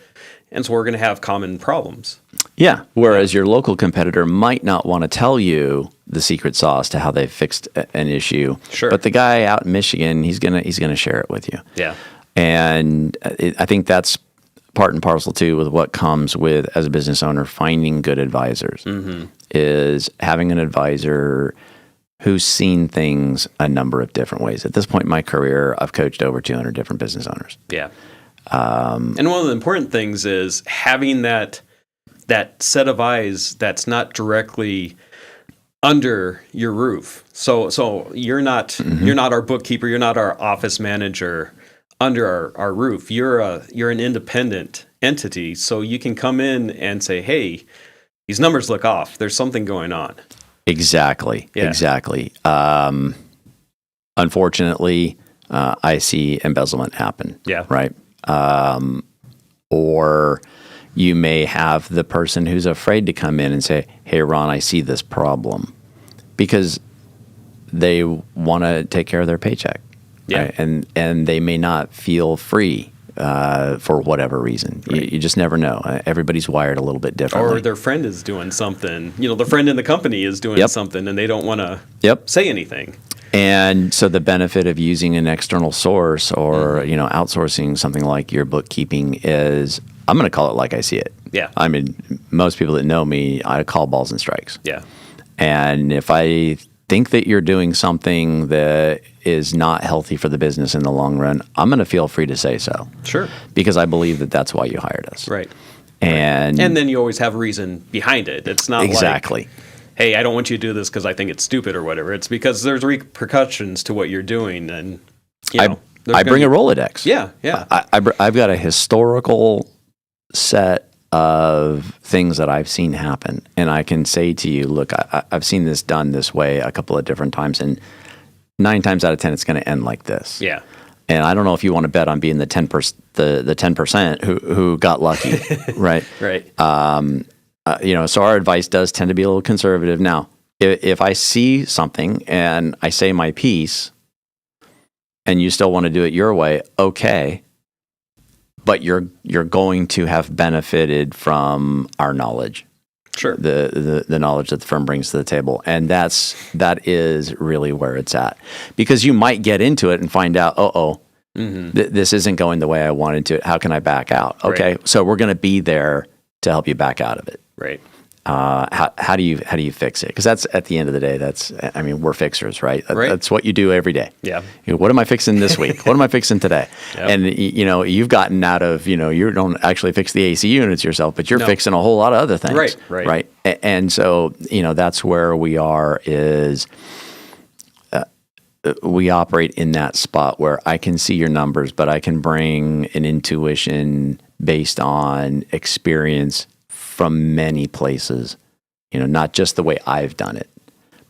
And so we're going to have common problems. Yeah. Whereas your local competitor might not want to tell you the secret sauce to how they fixed an issue. Sure. But the guy out in Michigan, he's gonna share it with you. Yeah. And I think that's part and parcel too with what comes with, as a business owner, finding good advisors. Is having an advisor who's seen things a number of different ways. At this point in my career, I've coached over 200 different business owners. Yeah. And one of the important things is having that set of eyes that's not directly under your roof. So you're not our bookkeeper, you're not our office manager under our roof. You're an independent entity, so you can come in and say, "Hey, these numbers look off. There's something going on." Exactly. Yeah. Exactly. Unfortunately, I see embezzlement happen. Yeah. Right. Or you may have the person who's afraid to come in and say, "Hey, Ron, I see this problem," because they want to take care of their paycheck. Yeah. Right? And they may not feel free for whatever reason. Right. You just never know. Everybody's wired a little bit differently. Or their friend is doing something. The friend in the company is doing something, and they don't want to say anything. And so the benefit of using an external source or outsourcing something like your bookkeeping is, I'm going to call it like I see it. Yeah. I mean, most people that know me, I call balls and strikes. Yeah. And if I think that you're doing something that is not healthy for the business in the long run, I'm going to feel free to say so. Sure. Because I believe that that's why you hired us. Right. And then you always have a reason behind it. It's not exactly. like, hey, I don't want you to do this because I think it's stupid or whatever. It's because there's repercussions to what you're doing, and I bring a Rolodex. Yeah, yeah. I've got a historical set of things that I've seen happen, and I can say to you, look, I've seen this done this way a couple of different times, and 9 times out of 10, it's going to end like this. Yeah. And I don't know if you want to bet on being the 10% who got lucky, right? Right. So our advice does tend to be a little conservative. Now, if I see something and I say my piece, and you still want to do it your way, okay. But you're going to have benefited from our knowledge. Sure. The knowledge that the firm brings to the table. And that is really where it's at. Because you might get into it and find out, this isn't going the way I wanted to. How can I back out? Okay. Right. So we're going to be there to help you back out of it. Right. How do you fix it? Because that's at the end of the day, we're fixers, right? Right. That's what you do every day. Yeah. What am I fixing this week? What am I fixing today? Yep. And you've gotten out of, you don't actually fix the AC units yourself, but you're fixing a whole lot of other things. Right. And so, that's where we are is we operate in that spot where I can see your numbers, but I can bring an intuition based on experience from many places, not just the way I've done it,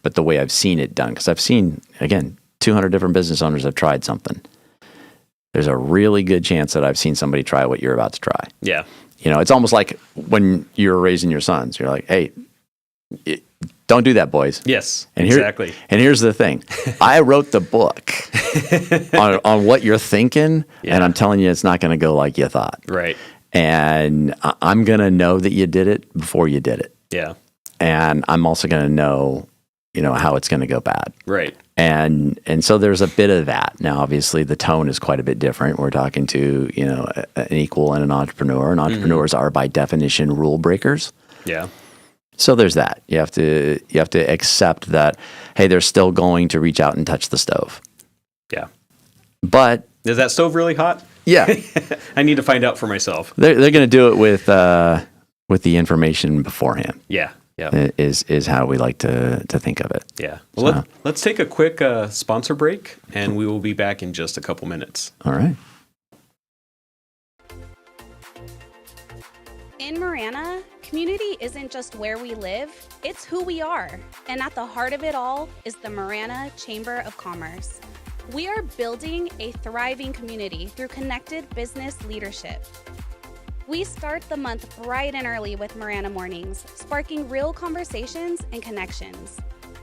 but the way I've seen it done. Because I've seen, again, 200 different business owners have tried something. There's a really good chance that I've seen somebody try what you're about to try. Yeah. It's almost like when you're raising your sons, you're like, hey, don't do that, boys. Yes, and exactly. And here's the thing. I wrote the book on what you're thinking, and I'm telling you it's not going to go like you thought. Right. And I'm going to know that you did it before you did it. Yeah. And I'm also going to know, how it's going to go bad. Right. And so there's a bit of that. Now, obviously, the tone is quite a bit different. We're talking to, an equal and an entrepreneur. And entrepreneurs are, by definition, rule breakers. Yeah. So there's that. You have to accept that, hey, they're still going to reach out and touch the stove. Yeah. But is that stove really hot? Yeah. I need to find out for myself. They're going to do it with the information beforehand. Yeah. Yeah. Is how we like to think of it. Yeah. Well, let's take a quick sponsor break, and we will be back in just a couple minutes. All right. In Marana, community isn't just where we live, it's who we are. And at the heart of it all is the Marana Chamber of Commerce. We are building a thriving community through connected business leadership. We start the month bright and early with Marana Mornings, sparking real conversations and connections.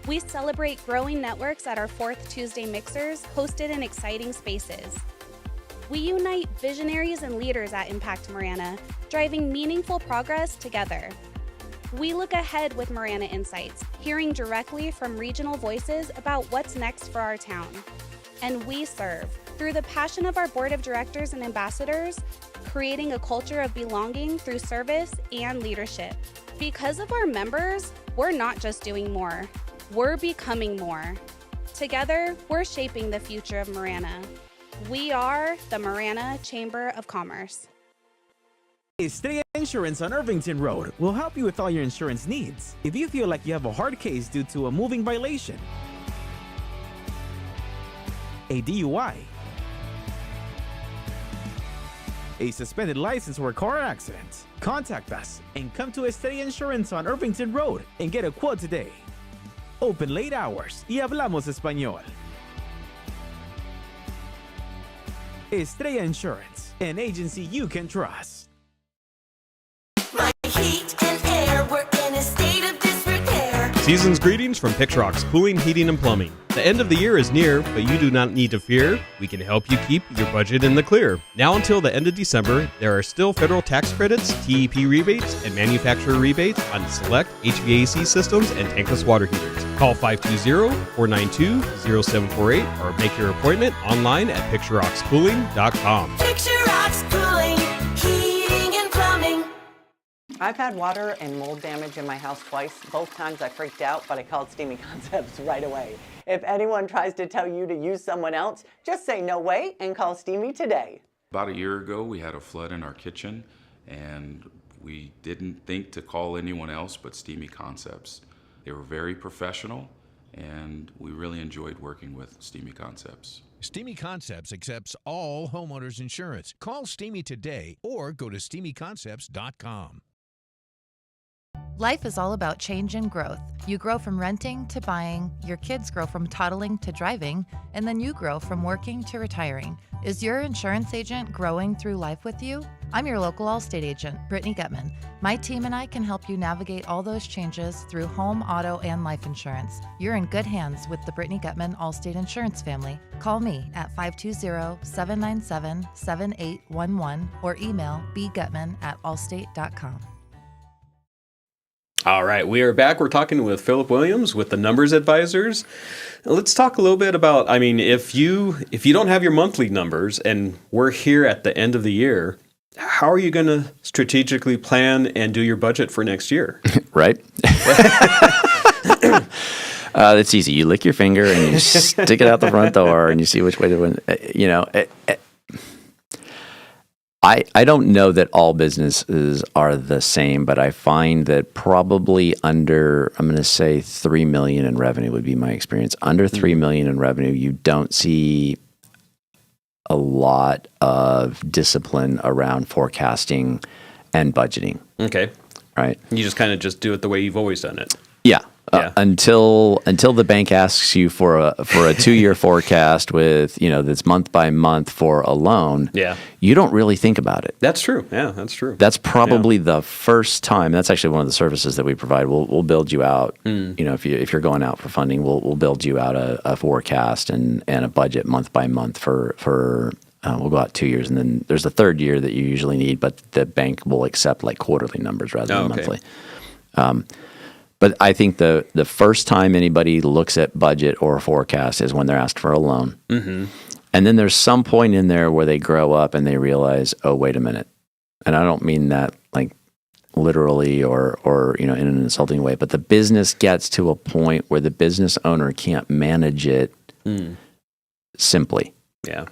We celebrate growing networks at our 4th Tuesday mixers, hosted in exciting spaces. We unite visionaries and leaders at Impact Marana, driving meaningful progress together. We look ahead with Marana Insights, hearing directly from regional voices about what's next for our town. And we serve, through the passion of our board of directors and ambassadors, creating a culture of belonging through service and leadership. Because of our members, we're not just doing more, we're becoming more. Together, we're shaping the future of Marana. We are the Marana Chamber of Commerce. Tilley Insurance on Irvington Road will help you with all your insurance needs. If you feel like you have a hard case due to a moving violation, a DUI, a suspended license or a car accident, contact us and come to Tilley Insurance on Irvington Road and get a quote today. Open late hours y hablamos español. Tilley Insurance, an agency you can trust. My heat and air were in a state of disrepair. Season's greetings from Pixrock's Cooling, Heating, and Plumbing. The end of the year is near, but you do not need to fear. We can help you keep your budget in the clear. Now until the end of December, there are still federal tax credits, TEP rebates, and manufacturer rebates on select HVAC systems and tankless water heaters. Call 520-492-0748 or make your appointment online at picturerockscooling.com. Picture Rocks Cooling, Heating and Plumbing. I've had water and mold damage in my house twice. Both times I freaked out, but I called Steamy Concepts right away. If anyone tries to tell you to use someone else, just say no way and call Steamy today. About a year ago, we had a flood in our kitchen, and we didn't think to call anyone else but Steamy Concepts. They were very professional, and we really enjoyed working with Steamy Concepts. Steamy Concepts accepts all homeowners insurance. Call Steamy today or go to steamyconcepts.com. Life is all about change and growth. You grow from renting to buying, your kids grow from toddling to driving, and then you grow from working to retiring. Is your insurance agent growing through life with you? I'm your local Allstate agent, Brittany Gutman. My team and I can help you navigate all those changes through home, auto, and life insurance. You're in good hands with the Brittany Gutman Allstate Insurance family. Call me at 520-797-7811 or email bgutman@allstate.com. All right, we are back. We're talking with Philip Williams with the Numbers Advisors. Let's talk a little bit about, I mean, if you don't have your monthly numbers and we're here at the end of the year, how are you going to strategically plan and do your budget for next year? Right? It's easy. You lick your finger and you stick it out the front door and you see which way to win. You know, I don't know that all businesses are the same, but I find that probably under, I'm going to say 3 million in revenue would be my experience. Under 3 million in revenue, you don't see a lot of discipline around forecasting and budgeting. Okay. Right. You just kind of just do it the way you've always done it. Yeah. Yeah. Until the bank asks you for a 2-year forecast with, that's month by month for a loan. Yeah. You don't really think about it. That's true. Yeah, that's true. That's probably the first time. That's actually one of the services that we provide. We'll build you out. If you're going out for funding, we'll build you out a forecast and a budget month by month for we'll go out 2 years, and then there's a third year that you usually need, but the bank will accept like quarterly numbers rather than monthly. But I think the first time anybody looks at budget or forecast is when they're asked for a loan. Mm-hmm. And then there's some point in there where they grow up and they realize, oh, wait a minute. And I don't mean that like literally or in an insulting way, but the business gets to a point where the business owner can't manage it simply. Yeah.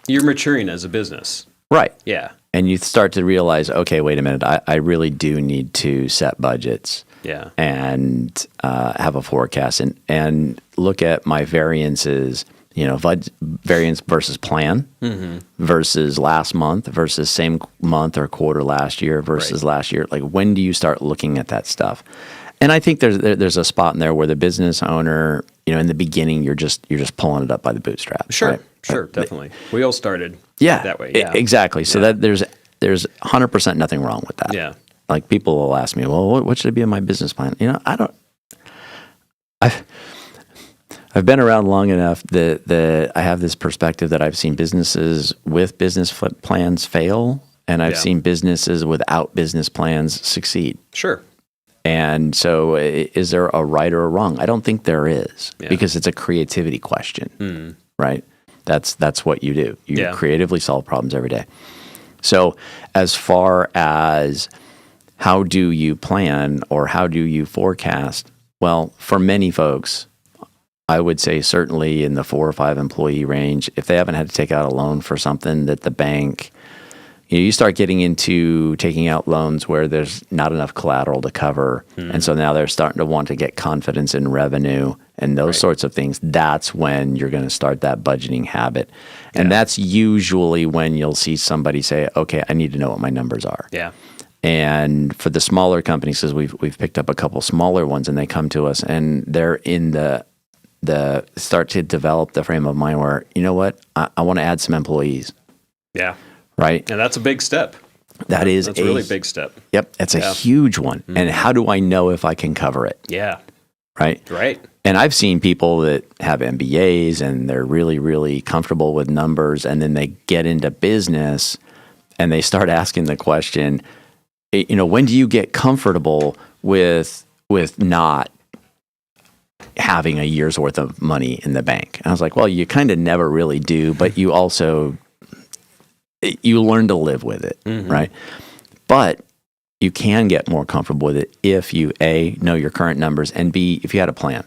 You're maturing as a business. Right. Yeah. And you start to realize, okay, wait a minute, I really do need to set budgets. Yeah. And have a forecast and look at my variances, variance versus plan versus last month versus same month or quarter last year versus last year. Like, when do you start looking at that stuff? And I think there's a spot in there where the business owner, in the beginning, you're just pulling it up by the bootstraps. Sure. Right? Sure. Definitely. We all started that way. Yeah. Exactly. So that there's 100% nothing wrong with that. Yeah. Like, people will ask me, well, what should it be in my business plan? I've been around long enough that I have this perspective that I've seen businesses with business plans fail, and I've seen businesses without business plans succeed. Sure. And so is there a right or a wrong? I don't think there is, because it's a creativity question, right? That's what you do. You creatively solve problems every day. So as far as how do you plan or how do you forecast? Well, for many folks, I would say certainly in the 4 or 5 employee range, if they haven't had to take out a loan for something that the bank, you start getting into taking out loans where there's not enough collateral to cover. And so now they're starting to want to get confidence in revenue and those sorts of things. That's when you're going to start that budgeting habit. And that's usually when you'll see somebody say, okay, I need to know what my numbers are. Yeah. And for the smaller companies, because we've picked up a couple smaller ones, and they come to us and they're in the start to develop the frame of mind where, you know what, I want to add some employees. Yeah. Right. And that's a big step. That's a really big step. Yep. It's a huge one. And how do I know if I can cover it? Yeah. Right. Right. And I've seen people that have MBAs and they're really, really comfortable with numbers, and then they get into business and they start asking the question, when do you get comfortable with not having a year's worth of money in the bank? And I was like, well, you kind of never really do, but you also, you learn to live with it, right? But you can get more comfortable with it if you, A, know your current numbers, and B, if you had a plan.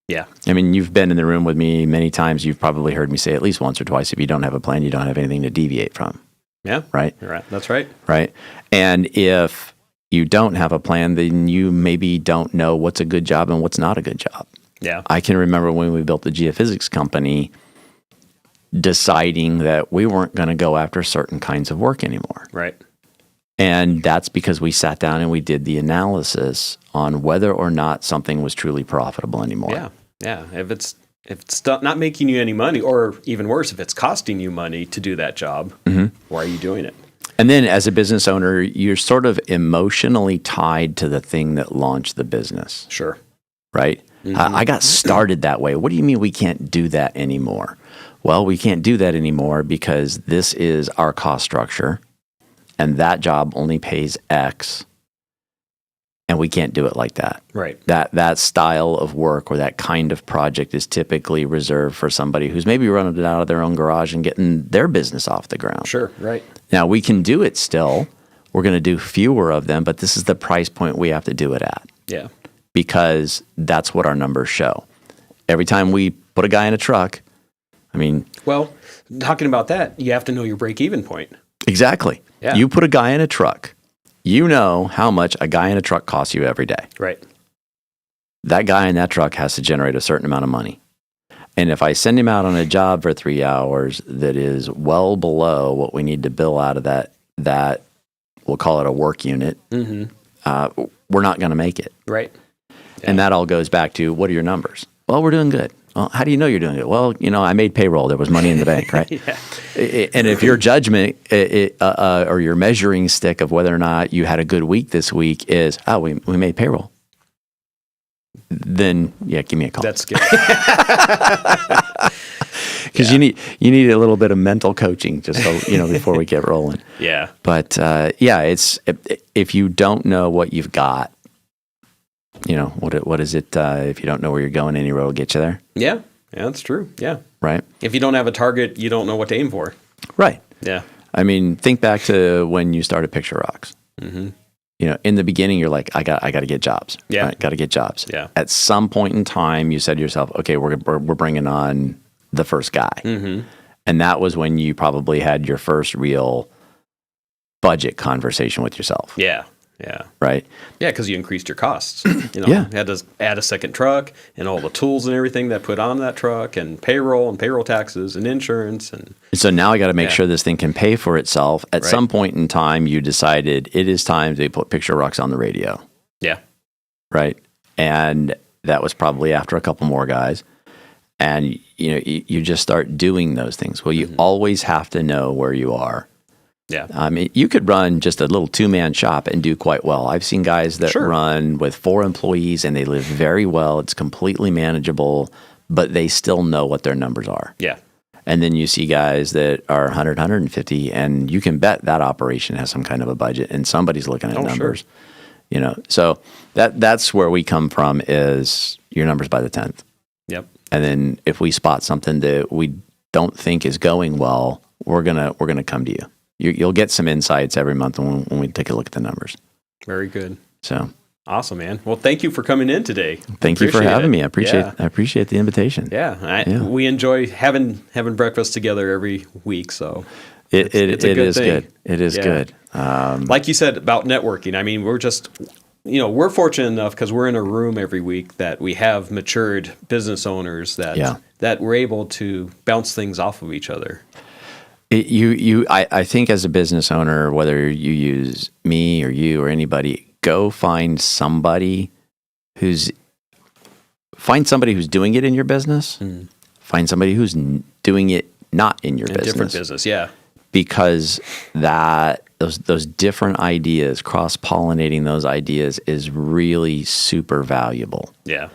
Yeah. I mean, you've been in the room with me many times. You've probably heard me say at least once or twice, if you don't have a plan, you don't have anything to deviate from. Yeah. Right? You're right. That's right. Right. And if you don't have a plan, then you maybe don't know what's a good job and what's not a good job. Yeah. I can remember when we built the geophysics company, deciding that we weren't going to go after certain kinds of work anymore. Right. And that's because we sat down and we did the analysis on whether or not something was truly profitable anymore. Yeah. Yeah. If it's not making you any money, or even worse, if it's costing you money to do that job, why are you doing it? And then as a business owner, you're sort of emotionally tied to the thing that launched the business. Sure. Right? I got started that way. What do you mean we can't do that anymore? Well, we can't do that anymore because this is our cost structure, and that job only pays X, and we can't do it like that. Right. That style of work or that kind of project is typically reserved for somebody who's maybe running it out of their own garage and getting their business off the ground. Sure. Right. Now, we can do it still. We're going to do fewer of them, but this is the price point we have to do it at. Yeah. Because that's what our numbers show. Every time we put a guy in a truck, I mean... Well, talking about that, you have to know your break-even point. Exactly. Yeah. You put a guy in a truck, you know how much a guy in a truck costs you every day. Right. That guy in that truck has to generate a certain amount of money. And if I send him out on a job for 3 hours that is well below what we need to bill out of that we'll call it a work unit, we're not going to make it. Right. Yeah. And that all goes back to, what are your numbers? Well, we're doing good. Well, how do you know you're doing good? Well, I made payroll. There was money in the bank, right? Yeah. And if your judgment or your measuring stick of whether or not you had a good week this week is, we made payroll, then give me a call. That's good. Because you need a little bit of mental coaching just so, before we get rolling. Yeah. But it's if you don't know what you've got, what is it? If you don't know where you're going, any road will get you there. Yeah. Yeah, that's true. Yeah. Right. If you don't have a target, you don't know what to aim for. Right. Yeah. I mean, think back to when you started Picture Rocks. Mm-hmm. In the beginning, you're like, I got to get jobs. Yeah. Got to get jobs. Yeah. At some point in time, you said to yourself, okay, we're bringing on the first guy. Mm-hmm. And that was when you probably had your first real budget conversation with yourself. Yeah. Yeah. Right. Yeah, because you increased your costs. You Yeah. had to add a second truck and all the tools and everything that put on that truck, and payroll taxes and insurance. And so now I got to make sure this thing can pay for itself. At some point in time, you decided it is time to put Picture Rocks on the radio. Yeah. Right. And that was probably after a couple more guys. And, you just start doing those things. Well, you always have to know where you are. Yeah. I mean, you could run just a little two-man shop and do quite well. I've seen guys that run with 4 employees and they live very well. It's completely manageable, but they still know what their numbers are. Yeah. And then you see guys that are 100, 150, and you can bet that operation has some kind of a budget and somebody's looking at numbers. Sure. So that's where we come from, is your numbers by the 10th. Yep. And then if we spot something that we don't think is going well, we're gonna come to you. You'll get some insights every month when we take a look at the numbers. Very good. So awesome, man. Well, thank you for coming in today. Thank you for having me. I Yeah. appreciate the invitation. Yeah. We enjoy having breakfast together every week. So It is good. It is Yeah. good. Like you said about networking, I mean, we're just, we're fortunate enough because we're in a room every week that we have matured business owners that we're able to bounce things off of each other. I think as a business owner, whether you use me or you or anybody, go find somebody who's doing it in your business. Find somebody who's doing it not in your business. Different business, yeah. Because those different ideas, cross-pollinating those ideas is really super valuable. Yeah.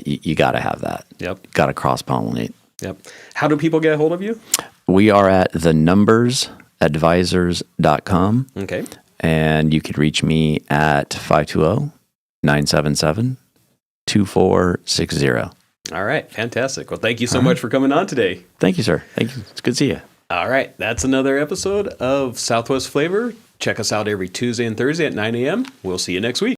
You got to have that. Yep. Got to cross-pollinate. Yep. How do people get a hold of you? We are at thenumbersadvisors.com. Okay. And you could reach me at 520-977-2460. All right. Fantastic. Well, thank you so much for coming on today. Thank you, sir. Thank you. It's good to see you. All right. That's another episode of Southwest Flavor. Check us out every Tuesday and Thursday at 9 a.m. We'll see you next week.